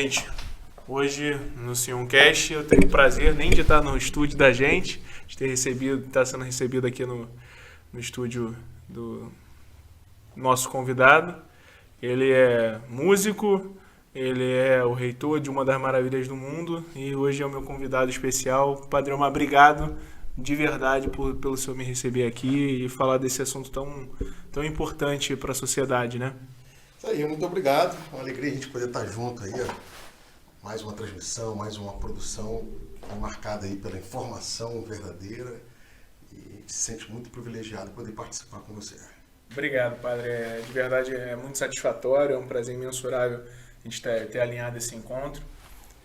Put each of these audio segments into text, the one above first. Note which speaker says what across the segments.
Speaker 1: Gente, hoje no Sioncast eu tenho o prazer nem de estar no estúdio da gente, de ter recebido, estar sendo recebido aqui no estúdio do nosso convidado. Ele é músico, ele é o reitor de uma das maravilhas do mundo e hoje é o meu convidado especial. Padre Omar, obrigado de verdade pelo senhor me receber aqui e falar desse assunto tão importante para a sociedade, né?
Speaker 2: Isso aí, muito obrigado. É uma alegria a gente poder estar junto aí, ó. Mais uma transmissão, mais uma produção marcada aí pela informação verdadeira e a gente se sente muito privilegiado de poder participar com você.
Speaker 1: Obrigado, padre. De verdade é muito satisfatório, é um prazer imensurável a gente ter alinhado esse encontro.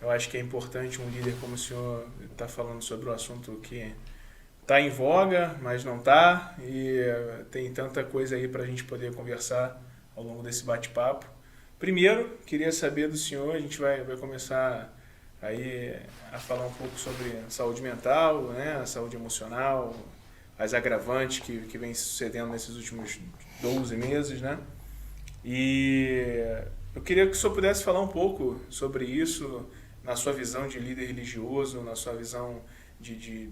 Speaker 1: Eu acho que é importante um líder como o senhor estar falando sobre um assunto que está em voga, mas não está, e tem tanta coisa aí para a gente poder conversar ao longo desse bate-papo. Primeiro, queria saber do senhor, a gente vai começar aí a falar um pouco sobre saúde mental, né, a saúde emocional, as agravantes que vem sucedendo nesses últimos 12 meses, né? E eu queria que o senhor pudesse falar um pouco sobre isso, na sua visão de líder religioso, na sua visão de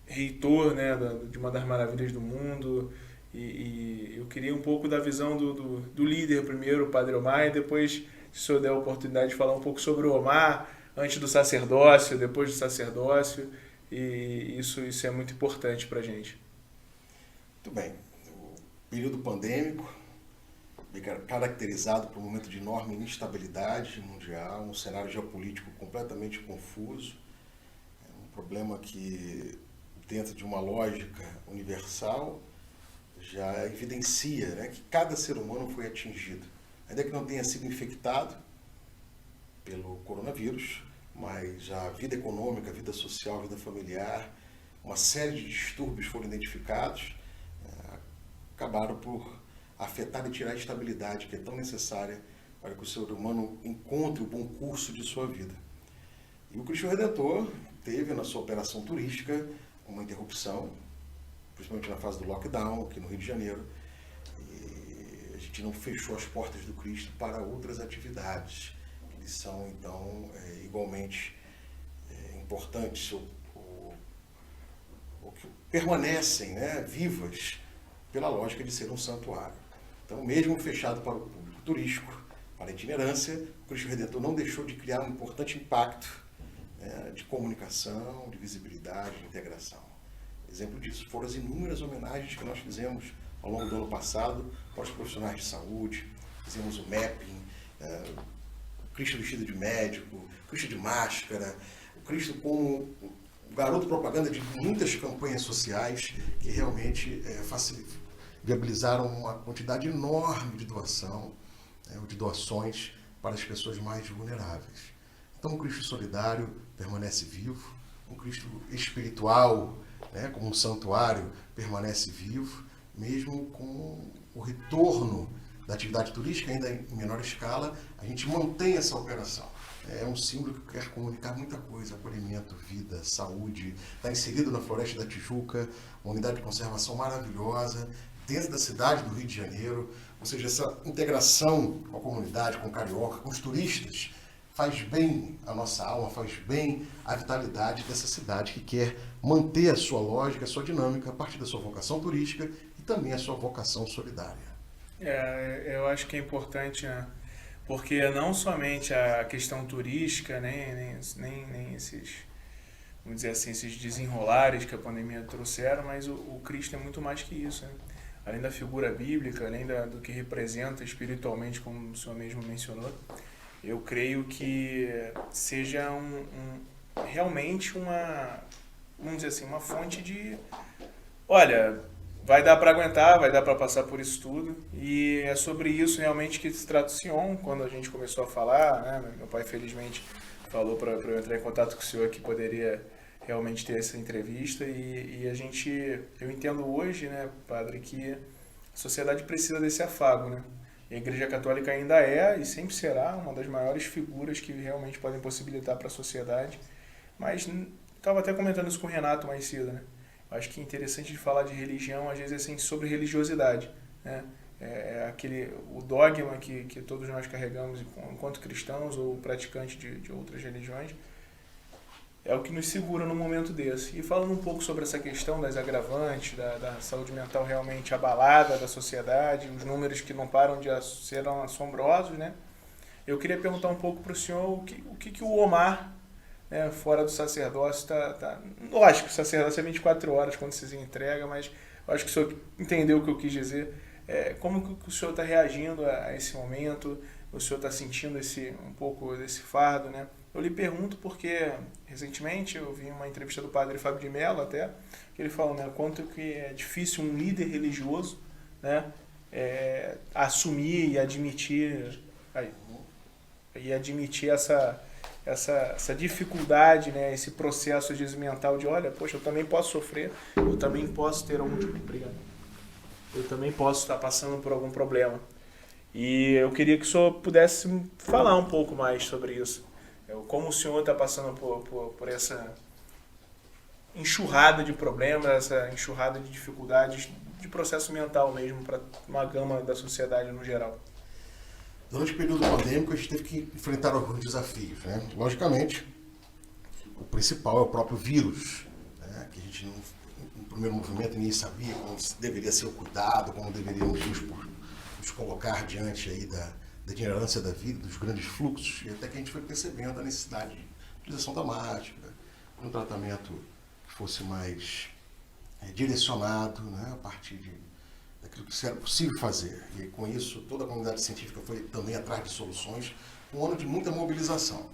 Speaker 1: reitor, né, de uma das maravilhas do mundo. E eu queria um pouco da visão do líder primeiro, o Padre Omar, e depois, se o senhor der a oportunidade de falar um pouco sobre o Omar, antes do sacerdócio, depois do sacerdócio, e isso é muito importante para a gente.
Speaker 2: Muito bem. O período pandêmico, caracterizado por um momento de enorme instabilidade mundial, um cenário geopolítico completamente confuso, um problema que, dentro de uma lógica universal, já evidencia, né, que cada ser humano foi atingido. Ainda que não tenha sido infectado pelo coronavírus, mas a vida econômica, a vida social, a vida familiar, uma série de distúrbios foram identificados, acabaram por afetar e tirar a estabilidade que é tão necessária para que o ser humano encontre o bom curso de sua vida. E o Cristo Redentor teve na sua operação turística uma interrupção, principalmente na fase do lockdown, aqui no Rio de Janeiro, e a gente não fechou as portas do Cristo para outras atividades, que são, então, igualmente importantes, ou que permanecem, né, vivas pela lógica de ser um santuário. Então, mesmo fechado para o público turístico, para a itinerância, o Cristo Redentor não deixou de criar um importante impacto, né, de comunicação, de visibilidade, de integração. Exemplo disso foram as inúmeras homenagens que nós fizemos ao longo do ano passado para os profissionais de saúde. Fizemos o mapping, o Cristo vestido de médico, o Cristo de máscara, o Cristo como o garoto propaganda de muitas campanhas sociais que realmente viabilizaram uma quantidade enorme de doação, ou de doações para as pessoas mais vulneráveis. Então o Cristo solidário permanece vivo, um Cristo espiritual, né, como um santuário, permanece vivo, mesmo com o retorno da atividade turística, ainda em menor escala, a gente mantém essa operação. É um símbolo que quer comunicar muita coisa: acolhimento, vida, saúde. Está inserido na Floresta da Tijuca, uma unidade de conservação maravilhosa, dentro da cidade do Rio de Janeiro. Ou seja, essa integração com a comunidade, com o carioca, com os turistas, faz bem à nossa alma, faz bem à vitalidade dessa cidade que quer manter a sua lógica, a sua dinâmica, a partir da sua vocação turística e também a sua vocação solidária.
Speaker 1: Eu acho que é importante, né? Porque não somente a questão turística, nem esses, vamos dizer assim, esses desenrolares que a pandemia trouxeram, mas o Cristo é muito mais que isso, né? Além da figura bíblica, além do que representa espiritualmente, como o senhor mesmo mencionou, eu creio que seja realmente vamos dizer assim, uma fonte de, olha, vai dar para aguentar, vai dar para passar por isso tudo, e é sobre isso realmente que se trata o Sion. Quando a gente começou a falar, né, meu pai felizmente falou para eu entrar em contato com o senhor que poderia realmente ter essa entrevista, e eu entendo hoje, né, padre, que a sociedade precisa desse afago, né? E a Igreja Católica ainda é e sempre será uma das maiores figuras que realmente podem possibilitar para a sociedade. Mas estava até comentando isso com o Renato mais cedo, né? Eu acho que é interessante de falar de religião, às vezes, assim, sobre religiosidade, né? o dogma que todos nós carregamos enquanto cristãos ou praticantes de outras religiões, é o que nos segura num momento desse. E falando um pouco sobre essa questão das agravantes, da saúde mental realmente abalada da sociedade, os números que não param de ser assombrosos, né? Eu queria perguntar um pouco para o senhor o que o Omar, né, fora do sacerdócio, lógico, o sacerdócio é 24 horas quando se entrega, mas eu acho que o senhor entendeu o que eu quis dizer. Como que o senhor está reagindo a esse momento? O senhor está sentindo um pouco desse fardo, né? Eu lhe pergunto porque, recentemente, eu vi uma entrevista do padre Fábio de Mello até, que ele falou, né, quanto que é difícil um líder religioso, né, assumir e admitir essa dificuldade, né, esse processo de mental de, olha, poxa, eu também posso sofrer, eu também posso ter algum tipo de problema, eu também posso estar passando por algum problema. E eu queria que o senhor pudesse falar um pouco mais sobre isso. Como o senhor está passando por essa enxurrada de problemas, essa enxurrada de dificuldades de processo mental mesmo, para uma gama da sociedade no geral.
Speaker 2: Durante o período pandêmico, a gente teve que enfrentar alguns desafios, né? Logicamente, o principal é o próprio vírus, né? Que a gente, no primeiro movimento, ninguém sabia como deveria ser o cuidado, como deveríamos nos colocar diante aí da ignorância da vida, dos grandes fluxos, e até que a gente foi percebendo a necessidade de utilização da máscara, um tratamento que fosse mais direcionado, né? A partir daquilo que era possível fazer. E com isso, toda a comunidade científica foi também atrás de soluções, um ano de muita mobilização.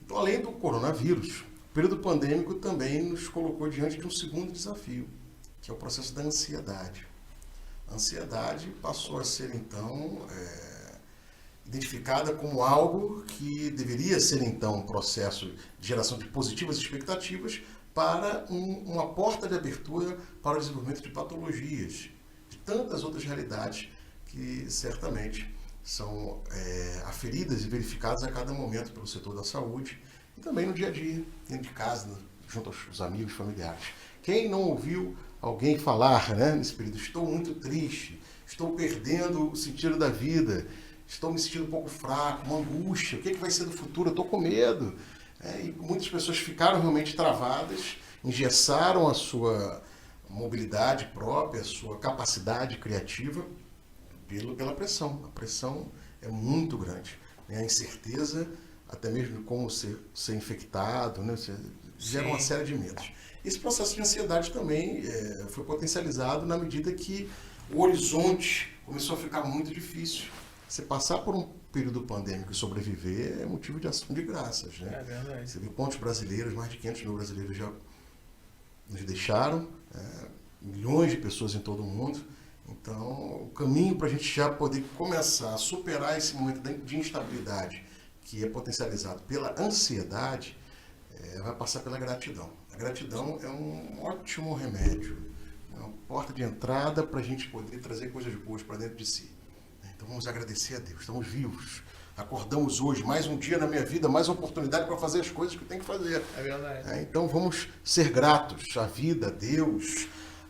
Speaker 2: Então, além do coronavírus, o período pandêmico também nos colocou diante de um segundo desafio, que é o processo da ansiedade. A ansiedade passou a ser, então, identificada como algo que deveria ser, então, um processo de geração de positivas expectativas para uma porta de abertura para o desenvolvimento de patologias, de tantas outras realidades que certamente são aferidas e verificadas a cada momento pelo setor da saúde e também no dia a dia, dentro de casa, junto aos amigos, familiares. Quem não ouviu alguém falar, né, nesse período, estou muito triste, estou perdendo o sentido da vida, estou me sentindo um pouco fraco, uma angústia, o que vai ser do futuro, eu estou com medo. E muitas pessoas ficaram realmente travadas, engessaram a sua mobilidade própria, a sua capacidade criativa pela pressão. A pressão é muito grande, né? A incerteza, até mesmo de como ser infectado, né? Gera uma série de medos. Esse processo de ansiedade também foi potencializado na medida que o horizonte começou a ficar muito difícil. Você passar por um período pandêmico e sobreviver é motivo de ação de graças, né?
Speaker 1: É verdade.
Speaker 2: Você viu quantos brasileiros, mais de 500 mil brasileiros já nos deixaram, milhões de pessoas em todo o mundo. Então, o caminho para a gente já poder começar a superar esse momento de instabilidade que é potencializado pela ansiedade, vai passar pela gratidão. A gratidão é um ótimo remédio, é uma porta de entrada para a gente poder trazer coisas boas para dentro de si. Então vamos agradecer a Deus, estamos vivos, acordamos hoje, mais um dia na minha vida, mais uma oportunidade para fazer as coisas que eu tenho que fazer.
Speaker 1: É verdade.
Speaker 2: Então vamos ser gratos à vida, a Deus,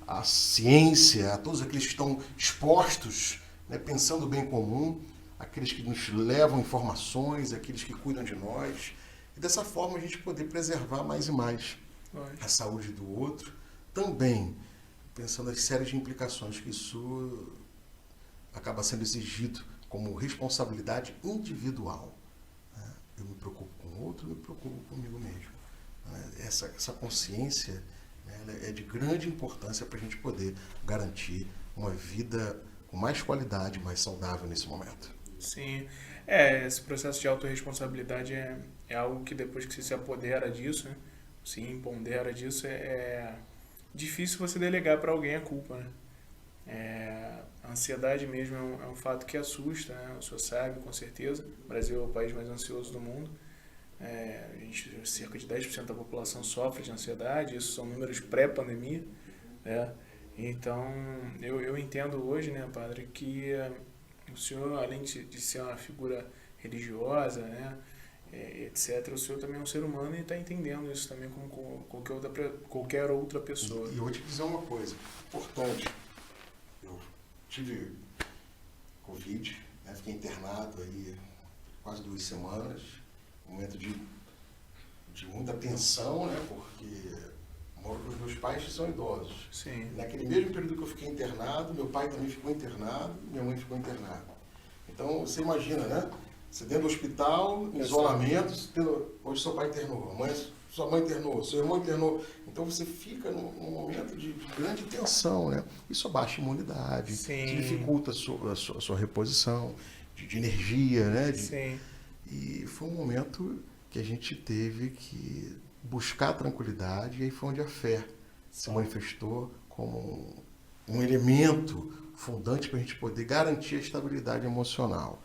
Speaker 2: à ciência, a todos aqueles que estão expostos, né, pensando o bem comum, aqueles que nos levam informações, aqueles que cuidam de nós, e dessa forma a gente poder preservar mais e mais a saúde do outro, também pensando nas séries de implicações que isso acaba sendo exigido como responsabilidade individual. Eu me preocupo com o outro, eu me preocupo comigo mesmo. Essa consciência, né, é de grande importância para a gente poder garantir uma vida com mais qualidade, mais saudável nesse momento.
Speaker 1: Sim, esse processo de autorresponsabilidade é algo que depois que você se apodera disso, né, se impondera disso, é difícil você delegar para alguém a culpa, né? A ansiedade mesmo é um fato que assusta, né? O senhor sabe, com certeza. O Brasil é o país mais ansioso do mundo. Cerca de 10% da população sofre de ansiedade, isso são números pré-pandemia, né? Então, eu entendo hoje, né, padre, que o senhor, além de ser uma figura religiosa, né, etc., o senhor também é um ser humano e está entendendo isso também como qualquer outra pessoa.
Speaker 2: E eu vou te dizer uma coisa importante. Eu tive Covid, né? Fiquei internado aí quase 2 semanas, um momento de muita tensão, né? Porque moro com os meus pais que são idosos.
Speaker 1: Sim.
Speaker 2: Naquele mesmo período que eu fiquei internado, meu pai também ficou internado, minha mãe ficou internada. Então, você imagina, né? Você dentro do hospital, em isolamento, hoje seu pai internou, sua mãe internou, seu irmão internou. Então você fica num momento de grande tensão, né? Isso abaixa a imunidade, dificulta a sua reposição de energia, né?
Speaker 1: Sim.
Speaker 2: E foi um momento que a gente teve que buscar a tranquilidade, e aí foi onde a fé se manifestou como um elemento fundante para a gente poder garantir a estabilidade emocional.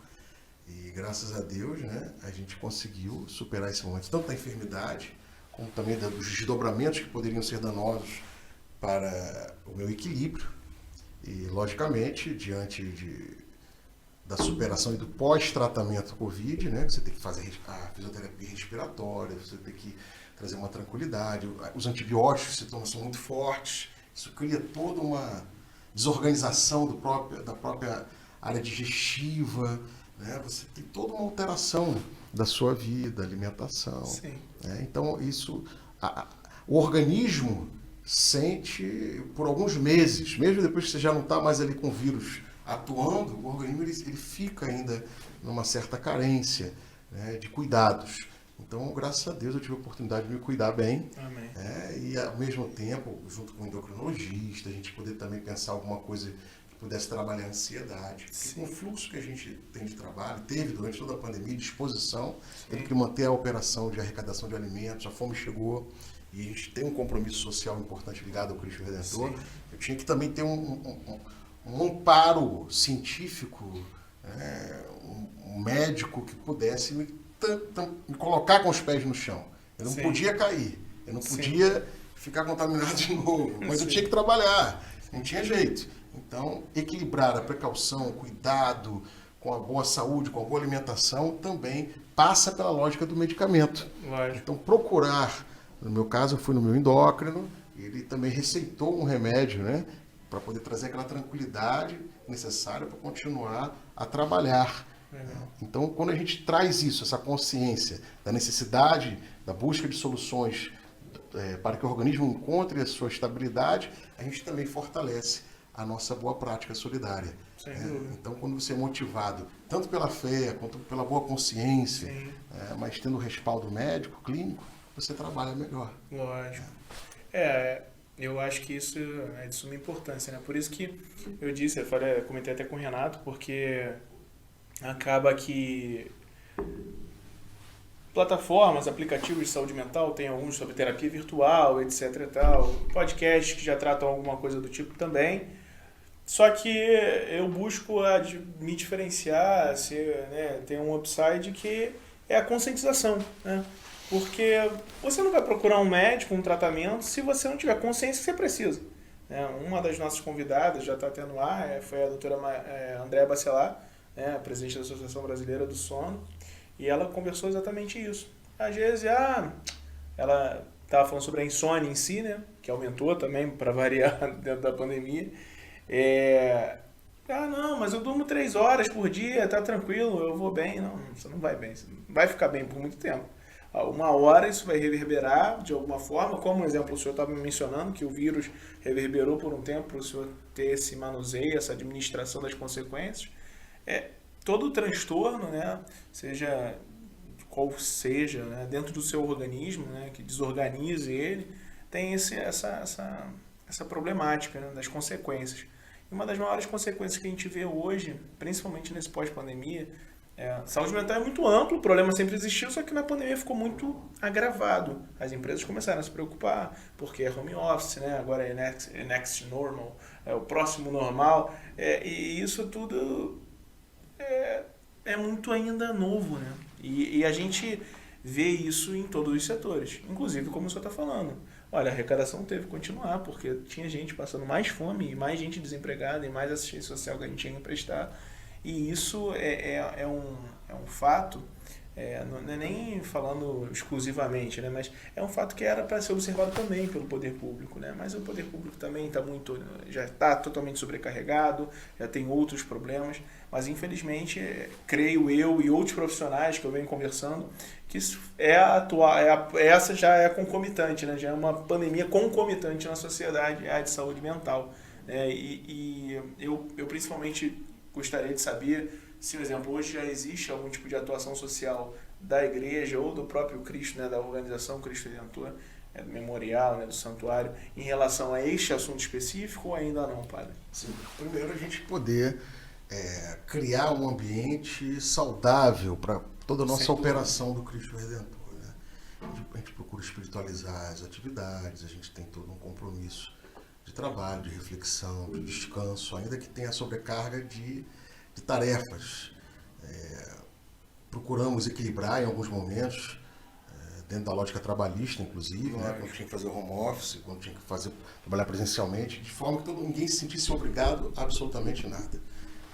Speaker 2: E graças a Deus, né, a gente conseguiu superar esse momento, tanto da enfermidade, como também dos desdobramentos que poderiam ser danosos para o meu equilíbrio. E, logicamente, diante da superação e do pós-tratamento Covid, né, você tem que fazer a fisioterapia respiratória, você tem que trazer uma tranquilidade, os antibióticos se tornam muito fortes, isso cria toda uma desorganização da própria área digestiva, né? Você tem toda uma alteração da sua vida, alimentação. Né? Então, o organismo sente por alguns meses, mesmo depois que você já não está mais ali com o vírus atuando, o organismo ele fica ainda numa certa carência, né, de cuidados. Então, graças a Deus, eu tive a oportunidade de me cuidar bem.
Speaker 1: Amém.
Speaker 2: E, ao mesmo tempo, junto com o endocrinologista, a gente poder também pensar alguma coisa que pudesse trabalhar a ansiedade. Porque com o fluxo que a gente tem de trabalho, teve durante toda a pandemia, disposição, teve que manter a operação de arrecadação de alimentos, a fome chegou, e a gente tem um compromisso social importante ligado ao Cristo Redentor. Sim. Eu tinha que também ter um amparo científico, um médico que pudesse me colocar com os pés no chão. Eu não podia cair, eu não podia ficar contaminado de novo, mas eu tinha que trabalhar, não tinha jeito. Então, equilibrar a precaução, o cuidado com a boa saúde, com a boa alimentação, também passa pela lógica do medicamento.
Speaker 1: Lógico.
Speaker 2: Então, procurar, no meu caso, eu fui no meu endócrino, ele também receitou um remédio, né, para poder trazer aquela tranquilidade necessária para continuar a trabalhar. Então, quando a gente traz isso, essa consciência da necessidade, da busca de soluções para que o organismo encontre a sua estabilidade, a gente também fortalece a nossa boa prática solidária. Então, quando você é motivado, tanto pela fé, quanto pela boa consciência, mas tendo o respaldo médico, clínico, você trabalha melhor.
Speaker 1: Lógico. Eu acho que isso é de suma importância, né? Por isso que eu comentei até com o Renato, porque acaba que plataformas, aplicativos de saúde mental, tem alguns sobre terapia virtual, etc e tal, podcasts que já tratam alguma coisa do tipo também, só que eu busco me diferenciar, tem um upside que é a conscientização, né? Porque você não vai procurar um médico, um tratamento, se você não tiver consciência que você precisa. Uma das nossas convidadas, já está tendo ar, foi a doutora Andréa Bacelar, presidente da Associação Brasileira do Sono, e ela conversou exatamente isso. Às vezes, ela estava falando sobre a insônia em si, né, que aumentou também, para variar, dentro da pandemia. Não, mas eu durmo 3 horas por dia, tá tranquilo, eu vou bem. Não, você não vai bem, você não vai ficar bem por muito tempo. Uma hora isso vai reverberar de alguma forma, como exemplo o senhor estava mencionando, que o vírus reverberou por um tempo para o senhor ter esse manuseio, essa administração das consequências. Todo o transtorno, né, seja qual seja, né, dentro do seu organismo, né, que desorganize ele, tem essa problemática, né, das consequências. E uma das maiores consequências que a gente vê hoje, principalmente nesse pós-pandemia, saúde mental é muito amplo, o problema sempre existiu, só que na pandemia ficou muito agravado. As empresas começaram a se preocupar, porque é home office, né? Agora é next normal, é o próximo normal, e isso tudo é muito ainda novo, né? E a gente vê isso em todos os setores, inclusive como o senhor está falando. Olha, a arrecadação teve que continuar, porque tinha gente passando mais fome, e mais gente desempregada, e mais assistência social que a gente tinha que prestar. E isso é um fato, não é nem falando exclusivamente, né, mas é um fato que era para ser observado também pelo poder público, né, mas o poder público também já está totalmente sobrecarregado, já tem outros problemas, mas infelizmente, creio eu e outros profissionais que eu venho conversando, que isso essa já é concomitante, né, já é uma pandemia concomitante na sociedade, a de saúde mental. Eu principalmente gostaria de saber se, por exemplo, hoje já existe algum tipo de atuação social da igreja ou do próprio Cristo, né, da organização Cristo Redentor, do memorial, né, do santuário, em relação a este assunto específico ou ainda não, padre?
Speaker 2: Sim, primeiro a gente poder criar um ambiente saudável para toda a nossa operação do Cristo Redentor. Né? A gente procura espiritualizar as atividades, a gente tem todo um compromisso de trabalho, de reflexão, de descanso, ainda que tenha sobrecarga de tarefas. Procuramos equilibrar em alguns momentos, dentro da lógica trabalhista, inclusive, né? Quando tinha que fazer home office, quando tinha que trabalhar presencialmente, de forma que ninguém se sentisse obrigado a absolutamente nada.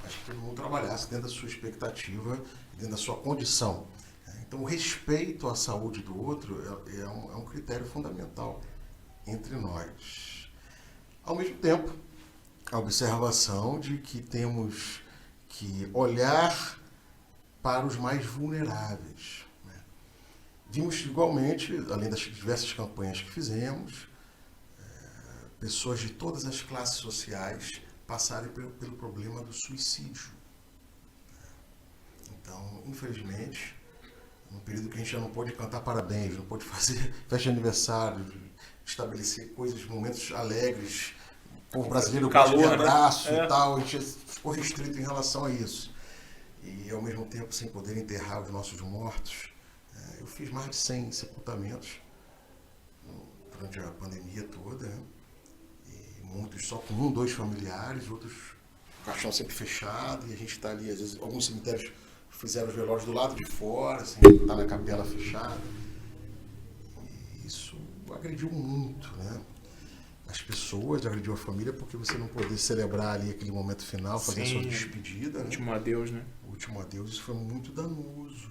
Speaker 2: Acho que todo mundo trabalhasse dentro da sua expectativa, dentro da sua condição. Então, o respeito à saúde do outro é um critério fundamental entre nós. Ao mesmo tempo, a observação de que temos que olhar para os mais vulneráveis. Né? Vimos igualmente, além das diversas campanhas que fizemos, pessoas de todas as classes sociais passarem pelo problema do suicídio. Então, infelizmente, num período que a gente já não pode cantar parabéns, não pode fazer festa de aniversário, estabelecer coisas, momentos alegres, o povo brasileiro gosta de abraço, né? E tal, a gente ficou restrito em relação a isso. E, ao mesmo tempo, sem poder enterrar os nossos mortos, eu fiz mais de 100 sepultamentos durante a pandemia toda, né? E muitos só com 1, 2 familiares, outros o caixão sempre fechado, e a gente está ali, às vezes, alguns cemitérios fizeram os velórios do lado de fora, assim, tá na capela fechada. E isso agrediu muito, né? As pessoas, agrediu a família, porque você não poder celebrar ali aquele momento final, fazer a sua despedida.
Speaker 1: Último adeus, né?
Speaker 2: O último adeus, isso foi muito danoso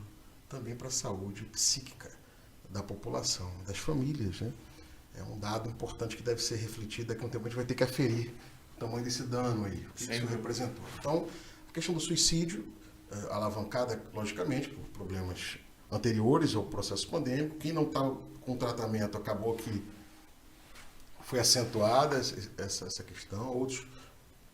Speaker 2: também para a saúde psíquica da população, das famílias, né? É um dado importante que deve ser refletido, daqui a um tempo a gente vai ter que aferir o tamanho desse dano aí, o que isso representou. Então, a questão do suicídio, alavancada, logicamente, por problemas anteriores ao processo pandêmico, quem não estava com tratamento acabou que foi acentuada essa questão, outros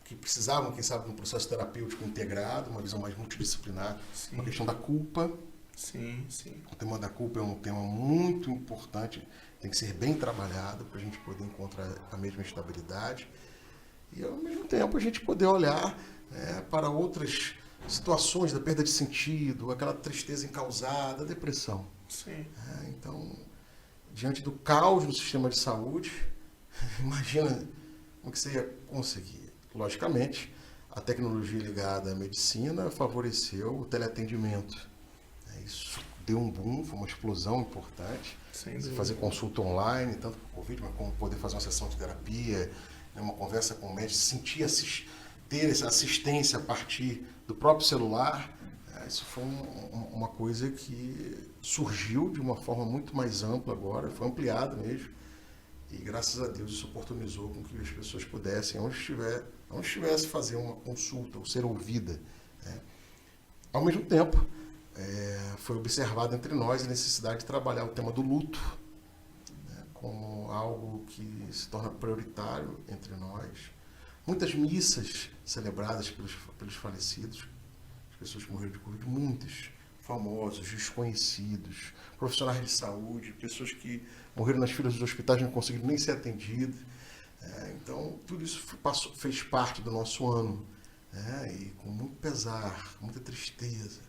Speaker 2: que precisavam, quem sabe, de um processo terapêutico integrado, uma visão mais multidisciplinar, uma questão da culpa.
Speaker 1: Sim, sim.
Speaker 2: O tema da culpa é um tema muito importante, tem que ser bem trabalhado para a gente poder encontrar a mesma estabilidade e, ao mesmo tempo, a gente poder olhar, né, para outras situações da perda de sentido, aquela tristeza encausada, a depressão.
Speaker 1: Sim.
Speaker 2: Então, diante do caos no sistema de saúde, imagina como que você ia conseguir. Logicamente, a tecnologia ligada à medicina favoreceu o teleatendimento. Isso deu um boom, foi uma explosão importante. Você fazer consulta online, tanto por Covid, mas como poder fazer uma sessão de terapia, uma conversa com o médico, ter essa assistência a partir do próprio celular. Isso foi uma coisa que surgiu de uma forma muito mais ampla agora, foi ampliado mesmo. E graças a Deus isso oportunizou com que as pessoas pudessem, onde estivesse, fazer uma consulta ou ser ouvida. Né? Ao mesmo tempo, foi observado entre nós a necessidade de trabalhar o tema do luto, né, como algo que se torna prioritário entre nós. Muitas missas celebradas pelos falecidos, as pessoas que morreram de Covid, muitos famosos, desconhecidos, profissionais de saúde, pessoas que morreram nas filas dos hospitais e não conseguiram nem ser atendidos. Então, tudo isso fez parte do nosso ano, né, e com muito pesar, muita tristeza.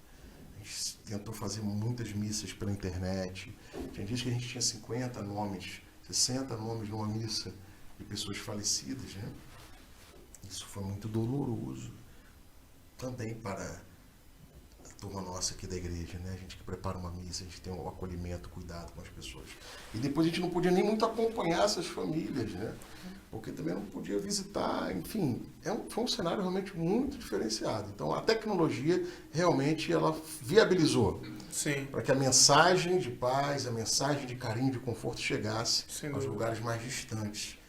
Speaker 2: A gente tentou fazer muitas missas pela internet. Tinha dias que a gente tinha 50 nomes, 60 nomes numa missa de pessoas falecidas, né? Isso foi muito doloroso também para turma nossa aqui da igreja, né? A gente que prepara uma missa, a gente tem um acolhimento, cuidado com as pessoas. E depois a gente não podia nem muito acompanhar essas famílias, né? Porque também não podia visitar, enfim, foi um cenário realmente muito diferenciado. Então a tecnologia realmente ela viabilizou para que a mensagem de paz, a mensagem de carinho, de conforto chegasse aos lugares mais distantes.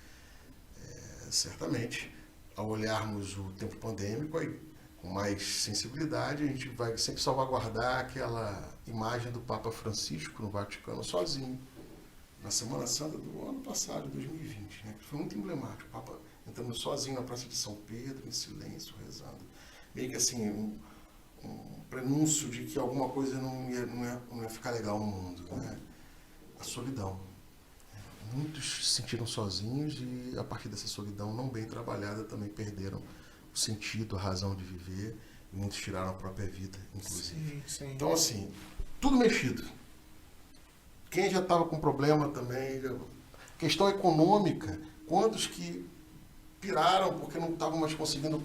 Speaker 2: Certamente, ao olharmos o tempo pandêmico, aí, com mais sensibilidade, a gente vai sempre salvaguardar aquela imagem do Papa Francisco no Vaticano sozinho, na Semana Santa do ano passado, 2020, né? Foi muito emblemático, o Papa entrando sozinho na Praça de São Pedro, em silêncio, rezando. Meio que assim, um prenúncio de que alguma coisa não ia ficar legal no mundo, né? A solidão. Muitos se sentiram sozinhos e, a partir dessa solidão não bem trabalhada, também perderam o sentido, a razão de viver, e muitos tiraram a própria vida, inclusive.
Speaker 1: Sim.
Speaker 2: Então, assim, tudo mexido. Quem já estava com problema também, questão econômica, quantos que piraram porque não estavam mais conseguindo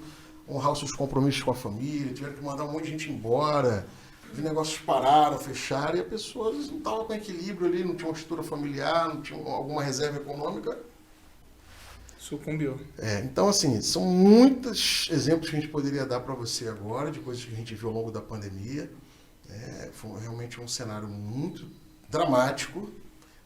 Speaker 2: honrar os seus compromissos com a família, tiveram que mandar um monte de gente embora, os negócios pararam, fecharam, e a pessoa não estava com equilíbrio ali, não tinha uma estrutura familiar, não tinha alguma reserva econômica.
Speaker 1: Sucumbiu.
Speaker 2: Então, assim, são muitos exemplos que a gente poderia dar para você agora, de coisas que a gente viu ao longo da pandemia. Foi realmente um cenário muito dramático,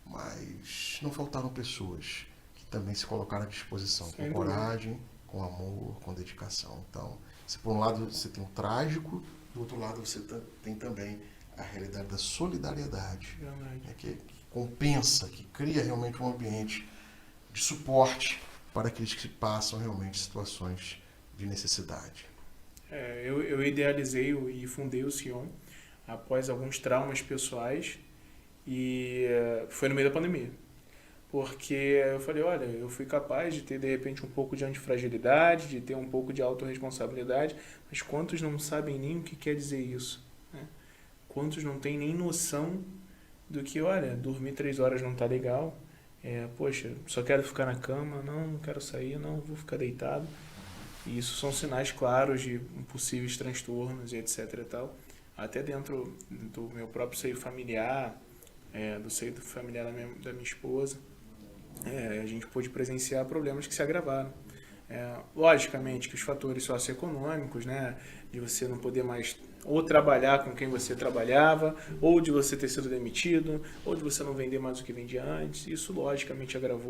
Speaker 2: mas não faltaram pessoas que também se colocaram à disposição, com coragem, com amor, com dedicação. Então, se por um lado você tem o trágico, do outro lado você tem também a realidade da solidariedade, né, que compensa, que cria realmente um ambiente de suporte para aqueles que passam realmente situações de necessidade.
Speaker 1: Eu idealizei e fundei o Sion após alguns traumas pessoais e foi no meio da pandemia. Porque eu falei, olha, eu fui capaz de ter de repente um pouco de antifragilidade, de ter um pouco de autorresponsabilidade, mas quantos não sabem nem o que quer dizer isso? Né? Quantos não têm nem noção do que, olha, dormir 3 horas não tá legal, poxa, só quero ficar na cama, não quero sair, não, vou ficar deitado. E isso são sinais claros de possíveis transtornos e etc e tal. Até dentro do meu próprio seio familiar, do seio familiar da minha esposa, a gente pôde presenciar problemas que se agravaram. Logicamente que os fatores socioeconômicos, né, de você não poder mais ou trabalhar com quem você trabalhava, ou de você ter sido demitido, ou de você não vender mais o que vendia antes, isso logicamente agravou,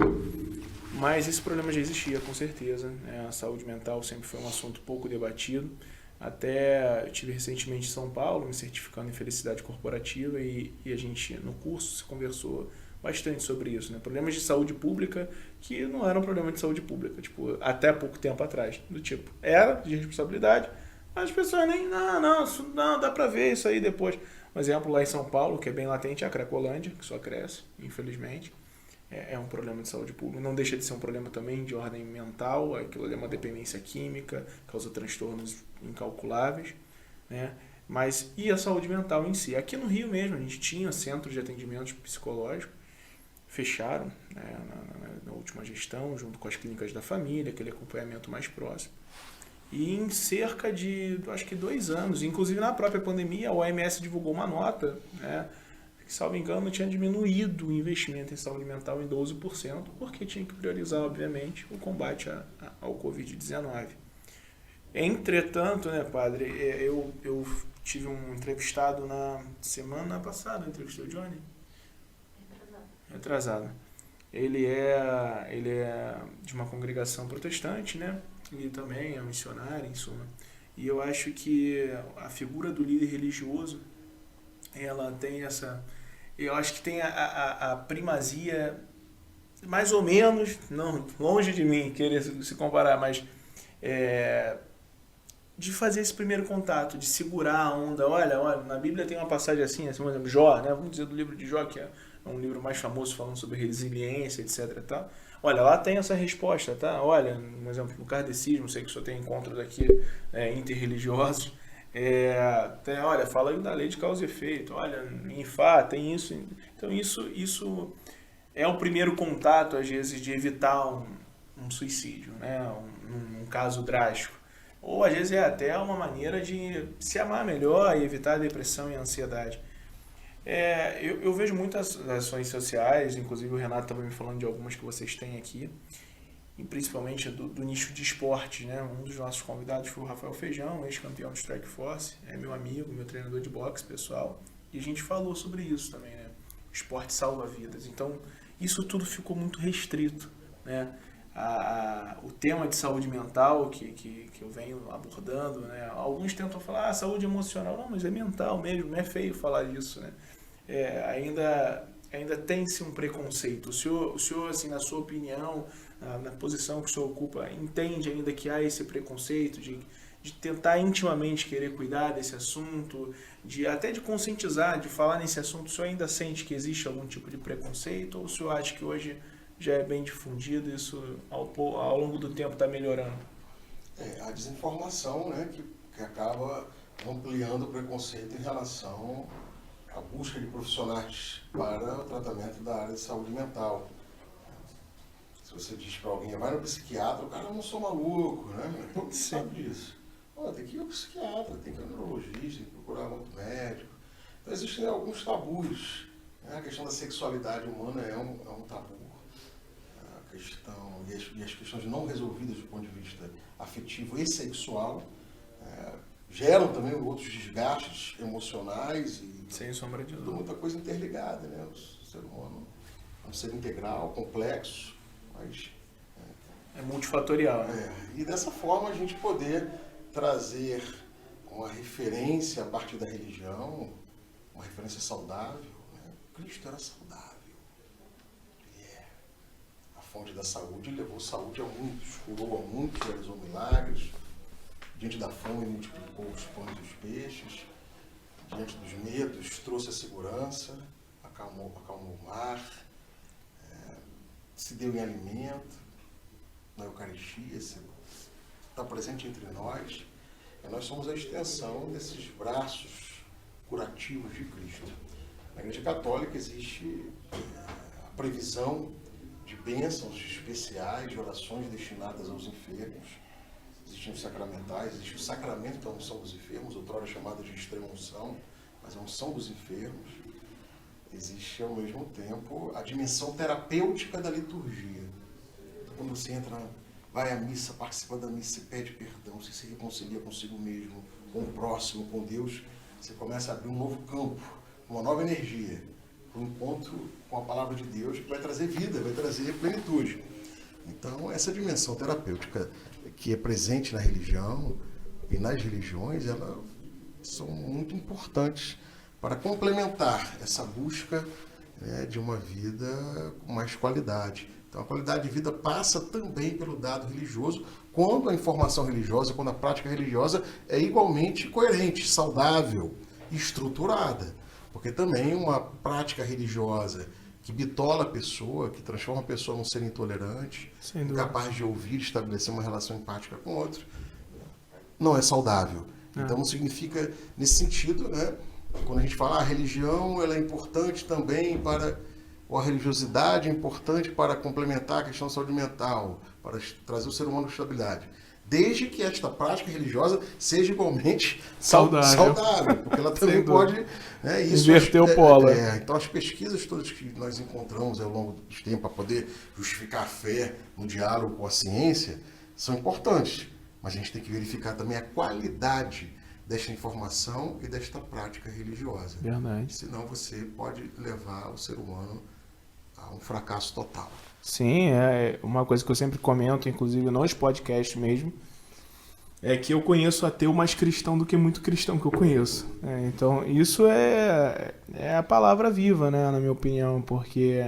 Speaker 1: mas esse problema já existia com certeza, né? A saúde mental sempre foi um assunto pouco debatido. Até eu estive recentemente em São Paulo, me certificando em felicidade corporativa, e a gente no curso se conversou bastante sobre isso, né? Problemas de saúde pública que não eram problema de saúde pública, tipo, até pouco tempo atrás, do tipo, era de responsabilidade, mas as pessoas nem, não, dá pra ver isso aí depois. Um exemplo lá em São Paulo, que é bem latente, é a Cracolândia, que só cresce, infelizmente. É um problema de saúde pública, não deixa de ser um problema também de ordem mental, aquilo ali é uma dependência química, causa transtornos incalculáveis, né? Mas, e a saúde mental em si? Aqui no Rio mesmo, a gente tinha centros de atendimento psicológico, fecharam, né, na última gestão, junto com as clínicas da família, aquele acompanhamento mais próximo. E em cerca de, acho que 2 anos, inclusive na própria pandemia, a OMS divulgou uma nota, né, que, salvo engano, tinha diminuído o investimento em saúde mental em 12%, porque tinha que priorizar, obviamente, o combate ao Covid-19. Entretanto, né, padre, eu tive um entrevistado na semana passada, entrevistei o Johnny? Retrasado. Ele é de uma congregação protestante, né? Ele também é um missionário, em suma. E eu acho que a figura do líder religioso, ela tem essa... Eu acho que tem a primazia, mais ou menos, não longe de mim querer se comparar, mas de fazer esse primeiro contato, de segurar a onda. Olha, na Bíblia tem uma passagem assim, por exemplo, Jó, né? Vamos dizer do livro de Jó, que é um livro mais famoso falando sobre resiliência, etc. Tá? Olha, lá tem essa resposta, tá? Olha, por exemplo, no kardecismo, sei que só tem encontros aqui interreligiosos. Olha, fala aí da lei de causa e efeito. Olha, em Fá tem isso. Então isso é o primeiro contato, às vezes, de evitar um suicídio, né? Um caso drástico. ou às vezes é até uma maneira de se amar melhor e evitar a depressão e a ansiedade. Eu vejo muitas ações sociais, inclusive o Renato estava me falando de algumas que vocês têm aqui, e principalmente do nicho de esportes, né? Um dos nossos convidados foi o Rafael Feijão, ex-campeão do Strike Force, é meu amigo, meu treinador de boxe pessoal, e a gente falou sobre isso também, né? O esporte salva vidas. Então, isso tudo ficou muito restrito, né? O tema de saúde mental que eu venho abordando, né? Alguns tentam falar, saúde emocional, não, mas é mental mesmo, não é feio falar disso, né? Ainda tem-se um preconceito. O senhor, assim, na sua opinião, na posição que o senhor ocupa, entende ainda que há esse preconceito de tentar intimamente querer cuidar desse assunto, até de conscientizar, de falar nesse assunto? O senhor ainda sente que existe algum tipo de preconceito, ou o senhor acha que hoje já é bem difundido e isso ao longo do tempo está melhorando?
Speaker 2: A desinformação, né, que acaba ampliando o preconceito em relação à busca de profissionais para o tratamento da área de saúde mental. Se você diz para alguém, vai no psiquiatra, o cara, eu não sou maluco, né? Todo mundo sabe disso. Tem que ir ao psiquiatra, tem que ir ao neurologista, tem que procurar outro médico. Então existem alguns tabus, né? A questão da sexualidade humana é um tabu. E as questões não resolvidas do ponto de vista afetivo e sexual geram também outros desgastes emocionais e
Speaker 1: sem sombra de dúvida.
Speaker 2: Muita coisa interligada, né? O ser humano é um ser integral, complexo, mas
Speaker 1: é multifatorial, né?
Speaker 2: E dessa forma a gente poder trazer uma referência a partir da religião, uma referência saudável, né? Cristo era saudável. Fonte da saúde, levou saúde a muitos, curou a muitos, realizou milagres, diante da fome multiplicou os pães e os peixes, diante dos medos trouxe a segurança, acalmou o mar, se deu em alimento, na Eucaristia, está presente entre nós, e nós somos a extensão desses braços curativos de Cristo. Na Igreja Católica existe a previsão de bênçãos especiais, de orações destinadas aos enfermos. Existem os sacramentais, existe o sacramento da unção dos enfermos, outrora chamada de extrema unção, mas a unção dos enfermos. Existe, ao mesmo tempo, a dimensão terapêutica da liturgia. Então, quando você entra, vai à missa, participa da missa, pede perdão, você se reconcilia consigo mesmo, com o próximo, com Deus, você começa a abrir um novo campo, uma nova energia, um encontro com a palavra de Deus que vai trazer vida, vai trazer plenitude. Então, essa dimensão terapêutica que é presente na religião e nas religiões, elas são muito importantes para complementar essa busca, né, de uma vida com mais qualidade. Então, a qualidade de vida passa também pelo dado religioso, quando a informação religiosa, quando a prática religiosa é igualmente coerente, saudável e estruturada. Porque também uma prática religiosa que bitola a pessoa, que transforma a pessoa num ser intolerante, incapaz de ouvir, estabelecer uma relação empática com o outro, não é saudável. Então, não significa, nesse sentido, né, quando a gente fala a religião, ela é importante também para, ou a religiosidade é importante para complementar a questão da saúde mental, para trazer o ser humano à estabilidade. Desde que esta prática religiosa seja igualmente saudável, porque ela também pode, né,
Speaker 1: inverter o polo.
Speaker 2: Então, as pesquisas todas que nós encontramos ao longo dos tempos para poder justificar a fé no diálogo com a ciência são importantes, mas a gente tem que verificar também a qualidade desta informação e desta prática religiosa.
Speaker 1: Verdade.
Speaker 2: Senão você pode levar o ser humano a um fracasso total.
Speaker 1: Sim, é uma coisa que eu sempre comento, inclusive nos podcasts mesmo, é que eu conheço ateu mais cristão do que muito cristão que eu conheço. Então, isso é a palavra viva, né, na minha opinião, porque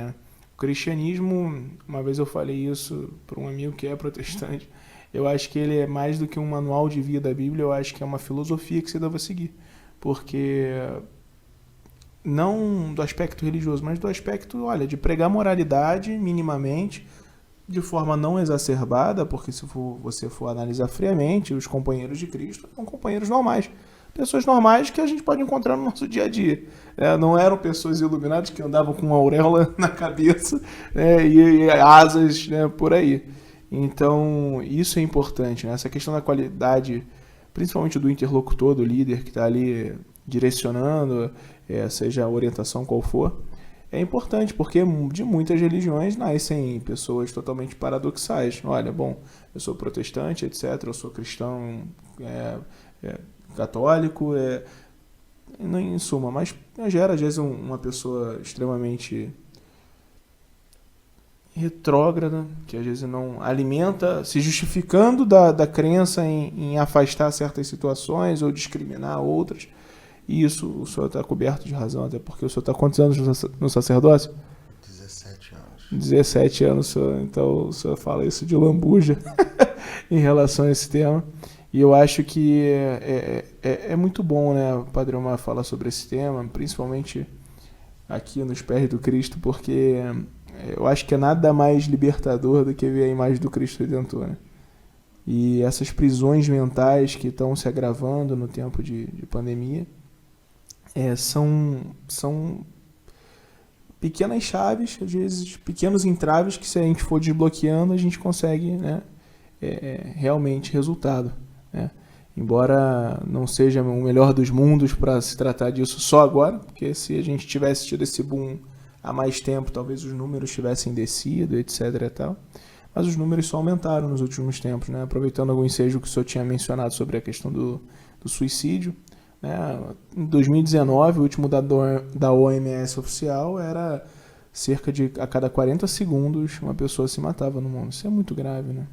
Speaker 1: o cristianismo, uma vez eu falei isso para um amigo que é protestante, eu acho que ele é mais do que um manual de vida da Bíblia, eu acho que é uma filosofia que você deve seguir, porque não do aspecto religioso, mas do aspecto, olha, de pregar moralidade minimamente, de forma não exacerbada, porque se você for analisar friamente, os companheiros de Cristo são companheiros normais, pessoas normais que a gente pode encontrar no nosso dia a dia. Não eram pessoas iluminadas que andavam com uma auréola na cabeça, e asas, né, por aí. Então, isso é importante, né? Essa questão da qualidade, principalmente do interlocutor, do líder que está ali direcionando, seja a orientação qual for, é importante, porque de muitas religiões nascem pessoas totalmente paradoxais. Olha, bom, eu sou protestante, etc., eu sou cristão, católico, em suma, mas gera às vezes uma pessoa extremamente retrógrada, que às vezes não alimenta, se justificando da crença em afastar certas situações ou discriminar outras. E isso o senhor está coberto de razão, até porque o senhor está quantos anos no sacerdócio?
Speaker 2: 17 anos.
Speaker 1: 17 anos, senhor, então o senhor fala isso de lambuja em relação a esse tema. E eu acho que é muito bom, né, Padre Omar, falar sobre esse tema, principalmente aqui nos pés do Cristo, porque eu acho que é nada mais libertador do que ver a imagem do Cristo Redentor, né? E essas prisões mentais que estão se agravando no tempo de pandemia são pequenas chaves, às vezes pequenos entraves que, se a gente for desbloqueando, a gente consegue, né, realmente resultado, né? Embora não seja o melhor dos mundos para se tratar disso só agora, porque se a gente tivesse tido esse boom há mais tempo, talvez os números tivessem descido, etc. e tal. Mas os números só aumentaram nos últimos tempos, né? Aproveitando algum ensejo que o senhor tinha mencionado sobre a questão do suicídio, né? Em 2019, o último dado da OMS oficial era cerca de a cada 40 segundos uma pessoa se matava no mundo. Isso é muito grave, né?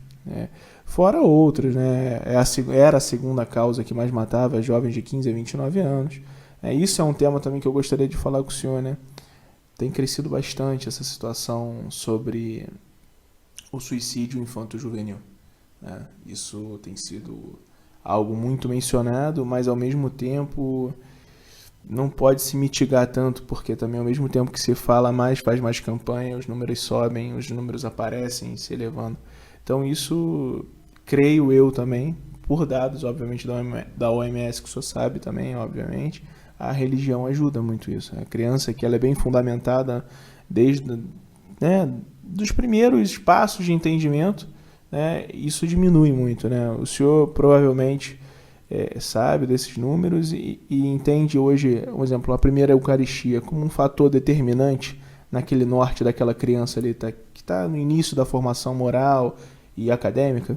Speaker 1: Fora outros, né? Era a segunda causa que mais matava jovens de 15 a 29 anos. Isso é um tema também que eu gostaria de falar com o senhor, né? Tem crescido bastante essa situação sobre o suicídio infanto-juvenil, né? Isso tem sido algo muito mencionado, mas ao mesmo tempo não pode se mitigar tanto, porque também ao mesmo tempo que se fala mais, faz mais campanha, os números sobem, os números aparecem se elevando. Então isso, creio eu também, por dados obviamente da OMS, que o senhor sabe também, obviamente, a religião ajuda muito isso. A criança, que ela é bem fundamentada desde, né, dos primeiros passos de entendimento, né, isso diminui muito, né? O senhor provavelmente sabe desses números e entende hoje, por exemplo, a primeira Eucaristia como um fator determinante naquele norte daquela criança ali, que está no início da formação moral e acadêmica.